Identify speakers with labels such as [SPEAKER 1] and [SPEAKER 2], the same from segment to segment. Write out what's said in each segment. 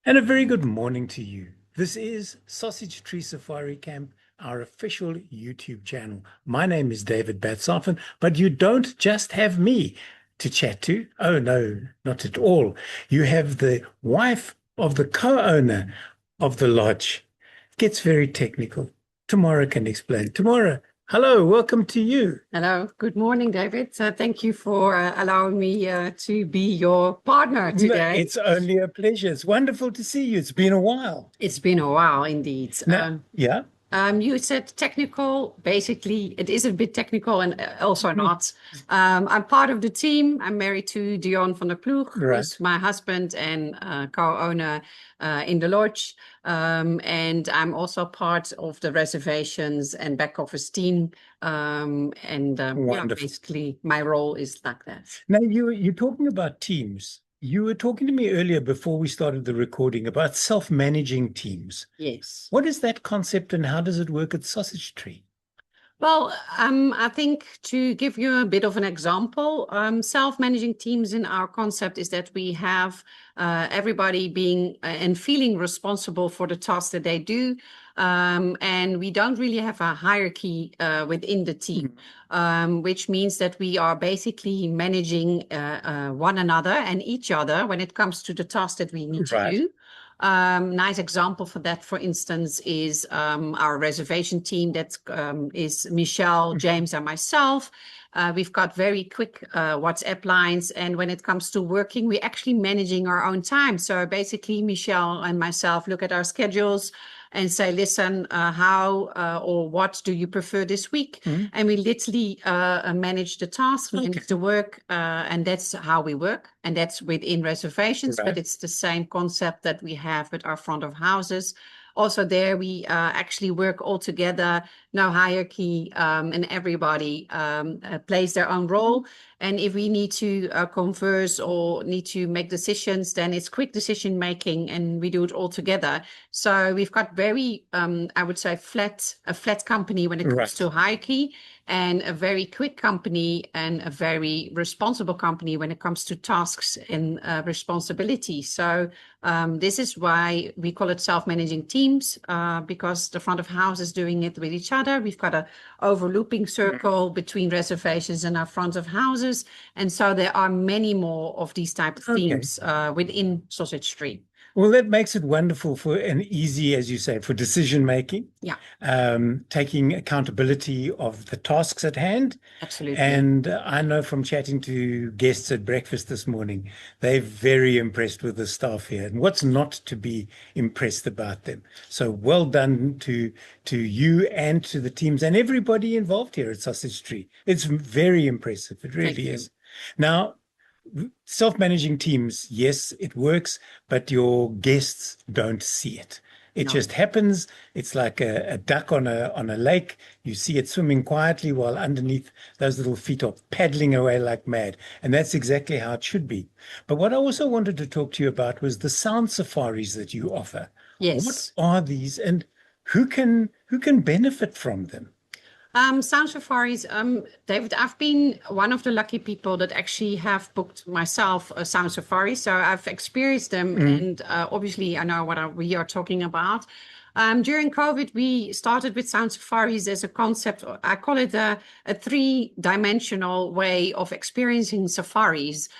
[SPEAKER 1] And a very good morning to you. This is Sausage Tree Safari Camp, our official YouTube channel. My name is David Batsoffen, but you don't just have me to chat to. Oh, no, not at all. You have the wife of the co-owner of the lodge. Gets very technical. Tamara can explain. Tamara, hello, welcome to you.
[SPEAKER 2] Hello, good morning, David. Thank you for allowing me to be your partner
[SPEAKER 1] No,
[SPEAKER 2] today.
[SPEAKER 1] it's only a pleasure. It's wonderful to see you. It's been a while.
[SPEAKER 2] It's been a while indeed.
[SPEAKER 1] Now, yeah.
[SPEAKER 2] You said technical. Basically, it is a bit technical and also not. I'm part of the team. I'm married to Dion van der Ploeg,
[SPEAKER 1] Right.
[SPEAKER 2] who's my husband and co-owner in the lodge. And I'm also part of the reservations and back office team.
[SPEAKER 1] Wonderful.
[SPEAKER 2] Basically, my role is like that.
[SPEAKER 1] Now, you're talking about teams. You were talking to me earlier before we started the recording about self-managing teams.
[SPEAKER 2] Yes.
[SPEAKER 1] What is that concept and how does it work at Sausage Tree?
[SPEAKER 2] Well, I think to give you a bit of an example, self-managing teams in our concept is that we have everybody being and feeling responsible for the tasks that they do. And we don't really have a hierarchy within the team, which means that we are basically managing one another and each other when it comes to the tasks that we need to
[SPEAKER 1] Right.
[SPEAKER 2] do. Nice example for that, for instance, is our reservation team. That is Michelle, James, and myself. We've got very quick WhatsApp lines. And when it comes to working, we're actually managing our own time. So basically, Michelle and myself look at our schedules and say, listen, how or what do you prefer this week? And we literally manage the tasks, manage the work, and that's how we work. And that's within reservations,
[SPEAKER 1] Right.
[SPEAKER 2] but it's the same concept that we have with our front of houses. Also there, we actually work all together, no hierarchy, and everybody plays their own role. And if we need to converse or need to make decisions, then it's quick decision making and we do it all together. So we've got very, I would say, a flat company when it comes
[SPEAKER 1] Right.
[SPEAKER 2] to hierarchy, and a very quick company and a very responsible company when it comes to tasks and responsibility. So this is why we call it self-managing teams, because the front of house is doing it with each other. We've got a overlooping circle between reservations and our front of houses. And so there are many more of these type of teams within Sausage Tree.
[SPEAKER 1] Well, that makes it wonderful for and easy, as you say, for decision making.
[SPEAKER 2] Yeah.
[SPEAKER 1] Taking accountability of the tasks at hand.
[SPEAKER 2] Absolutely.
[SPEAKER 1] And I know from chatting to guests at breakfast this morning, they're very impressed with the staff here. And what's not to be impressed about them? So well done to you and to the teams and everybody involved here at Sausage Tree. It's very impressive. It really is. Now, self-managing teams, yes, it works, but your guests don't see it. It just happens. It's like a duck on a lake. You see it swimming quietly while underneath those little feet are paddling away like mad. And that's exactly how it should be. But what I also wanted to talk to you about was the sound safaris that you offer.
[SPEAKER 2] Yes.
[SPEAKER 1] What are these and who can benefit from them?
[SPEAKER 2] Sound safaris, David, I've been one of the lucky people that actually have booked myself a sound safari. So I've experienced them, and obviously I know what we are talking about. During COVID, we started with sound safaris as a concept. I call it a three-dimensional way of experiencing safaris.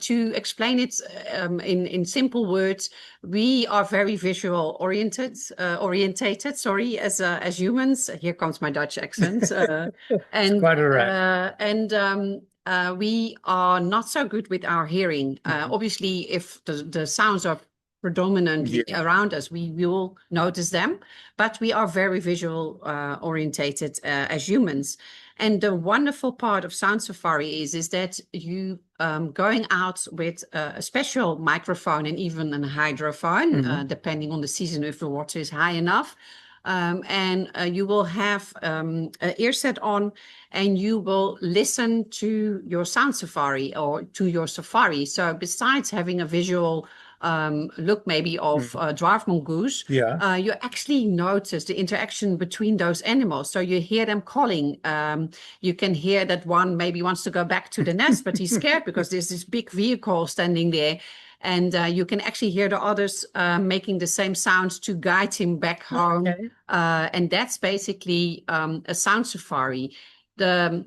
[SPEAKER 2] To explain it in simple words, we are very visual orientated. Sorry, as humans. Here comes my Dutch accent.
[SPEAKER 1] And quite all right.
[SPEAKER 2] We are not so good with our hearing. Obviously, if the sounds are predominantly around us, we will notice them, but we are very visual orientated as humans. And the wonderful part of Sound Safari is that you going out with a special microphone and even a hydrophone, depending on the season, if the water is high enough. And you will have an earset on and you will listen to your sound safari or to your safari. So besides having a visual look maybe of dwarf mongoose, you actually notice the interaction between those animals. So you hear them calling. You can hear that one maybe wants to go back to the nest, but he's scared because there's this big vehicle standing there. and you can actually hear the others making the same sounds to guide him back home.
[SPEAKER 1] Okay.
[SPEAKER 2] And that's basically a sound safari. The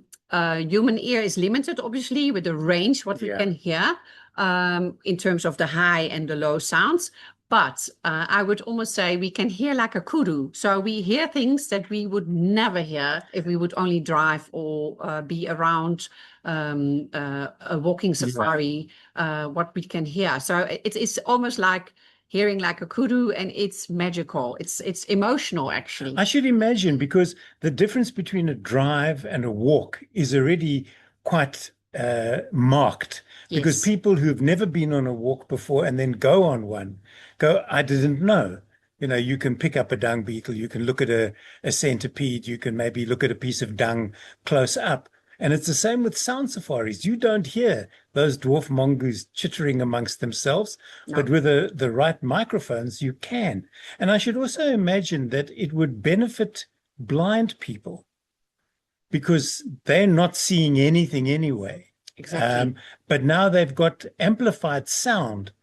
[SPEAKER 2] human ear is limited, obviously, with the range, what we can hear in terms of the high and the low sounds. But I would almost say we can hear like a kudu. So we hear things that we would never hear if we would only drive or be around a walking safari, what we can hear. So it's almost like hearing like a kudu, and it's magical. It's emotional, actually.
[SPEAKER 1] I should imagine, because the difference between a drive and a walk is already quite marked. Because
[SPEAKER 2] Yes.
[SPEAKER 1] people who've never been on a walk before and then go on one go, I didn't know. You know, you can pick up a dung beetle, you can look at a centipede, you can maybe look at a piece of dung close up. And it's the same with sound safaris. You don't hear those dwarf mongoose chittering amongst themselves, but with the right microphones, you can. And I should also imagine that it would benefit blind people because they're not seeing anything anyway.
[SPEAKER 2] Exactly.
[SPEAKER 1] But now they've got amplified sound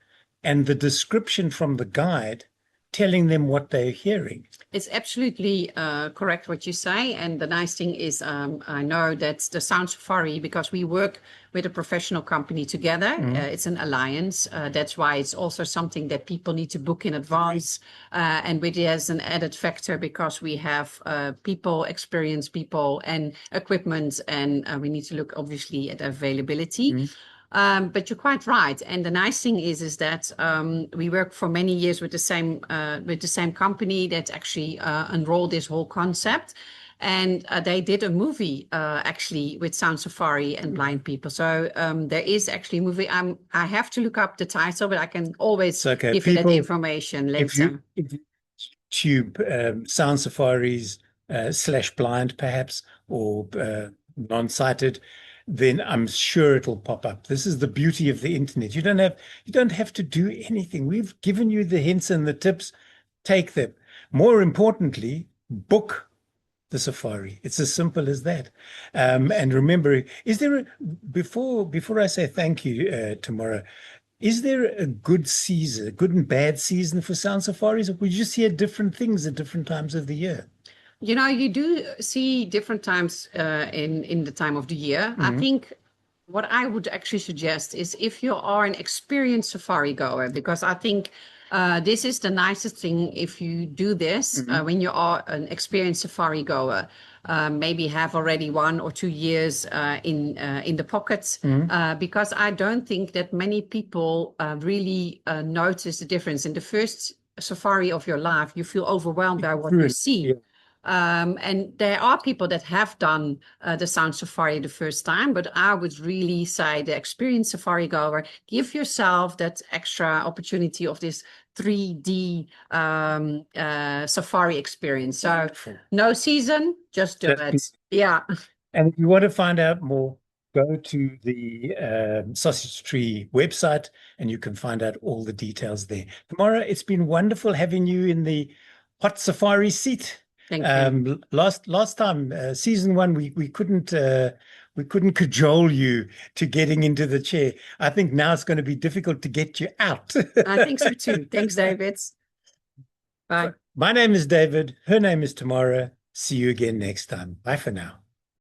[SPEAKER 1] and the description from the guide telling them what they're hearing.
[SPEAKER 2] It's absolutely correct what you say. And the nice thing is I know that the Sound Safari, because we work with a professional company together, it's an alliance. That's why it's also something that people need to book in advance. And with it as an added factor, because we have people, experienced people and equipment, and we need to look obviously at availability. But you're quite right, and the nice thing is that we work for many years with the same company that actually unrolled this whole concept, and they did a movie actually with Sound Safari and blind people. So there is actually a movie. I have to look up the title, but I can always give you that information later.
[SPEAKER 1] If you tube Sound Safaris / blind perhaps, or non-sighted, then I'm sure it'll pop up. This is the beauty of the internet. You don't have to do anything. We've given you the hints and the tips. Take them. More importantly, book the safari. It's as simple as that. And remember, is there before I say thank you, Tamara, is there a good season, a good and bad season for sound safaris, or we just hear different things at different times of the year?
[SPEAKER 2] You know, you do see different times in the time of the year. I think what I would actually suggest is if you are an experienced safari goer, because I think this is the nicest thing if you do this when you are an experienced safari goer. Maybe have already 1 or 2 years in the pockets, because I don't think that many people really notice the difference. In the first safari of your life, you feel overwhelmed by what you see. And there are people that have done the sound safari the first time, but I would really say the experienced safari goer, give yourself that extra opportunity of this 3D safari experience. So no season, just do it. Yeah.
[SPEAKER 1] And if you want to find out more, go to the Sausage Tree website and you can find out all the details there. Tamara, it's been wonderful having you in the hot safari seat.
[SPEAKER 2] Thank you.
[SPEAKER 1] Last time, season 1, we couldn't cajole you to getting into the chair. I think now it's going to be difficult to get you out.
[SPEAKER 2] I think so too. Thanks, David. Bye.
[SPEAKER 1] My name is David. Her name is Tamara. See you again next time. Bye for now.